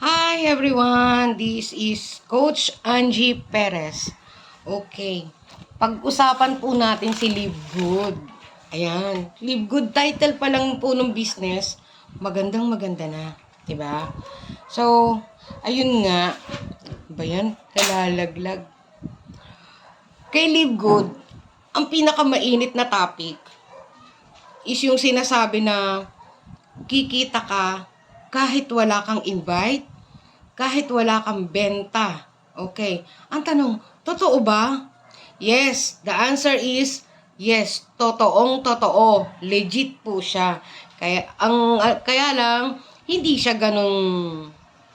Hi everyone, this is Coach Angie Perez. Okay, pag-usapan po natin si Live Good. Ayan, Live Good title pa lang po ng business, magandang maganda na, 'di ba? So, ayun nga, ba yan? Nalalaglag. Kay Live Good, ang pinakamainit na topic is yung sinasabi na kikita ka kahit wala kang invite, kahit wala kang benta. Okay. Ang tanong, totoo ba? Yes, the answer is yes, totoong totoo. Legit po siya. Kaya lang hindi siya ganong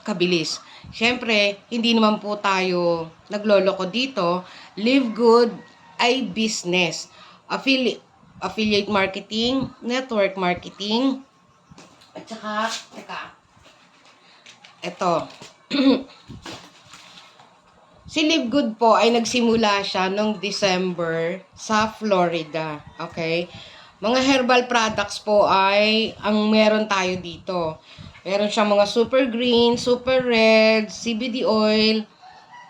kabilis. Siyempre, hindi naman po tayo nagloloko dito. Live Good ay business. Affiliate marketing, network marketing, at saka, eto. Si Live Good po ay nagsimula siya noong December sa Florida. Okay? Mga herbal products po ay ang meron tayo dito. Meron siyang mga super green, super red, CBD oil,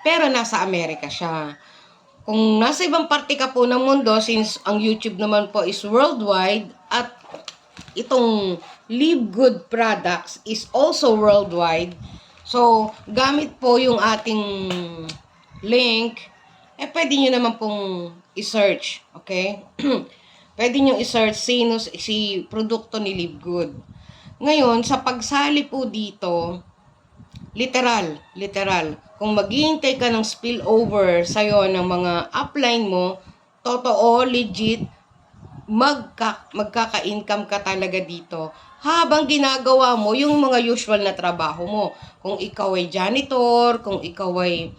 pero nasa Amerika siya. Kung nasa ibang parte ka po ng mundo, since ang YouTube naman po is worldwide, at itong Live Good products is also worldwide, so gamit po yung ating link, pwede nyo naman pong i-search, okay? Pwede nyo i-search si produkto ni Live Good. Ngayon, sa pagsali po dito, literal, kung maghihintay ka ng spillover sa'yo ng mga upline mo, totoo, legit, magkaka-income ka talaga dito habang ginagawa mo yung mga usual na trabaho mo. Kung ikaw ay janitor, kung ikaw ay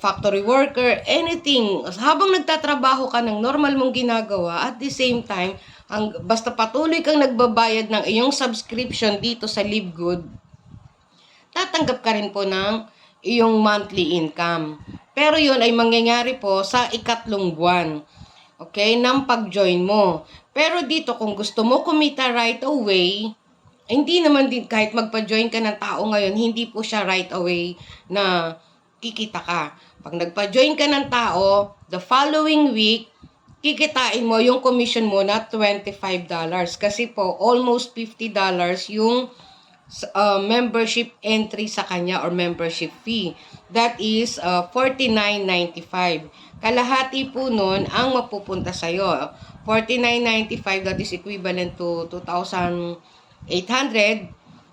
factory worker, anything. Habang nagtatrabaho ka ng normal mong ginagawa, at the same time, basta patuloy kang nagbabayad ng iyong subscription dito sa Live Good, tatanggap ka rin po ng iyong monthly income. Pero yun ay mangyayari po sa ikatlong buwan. Okay? Ng pag-join mo. Pero dito, kung gusto mo kumita right away, hindi naman din kahit magpa-join ka ng tao ngayon, hindi po siya right away na kikita ka. Pag nagpa-join ka ng tao, the following week, kikitain mo yung commission mo na $25. Kasi po, almost $50 yung membership entry sa kanya or membership fee. That is $49.95. Kalahati po nun ang mapupunta sa'yo. $49.95, that is equivalent to 2,800.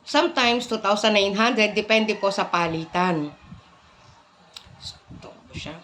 Sometimes 2,900, depende po sa palitan. Ito po siya.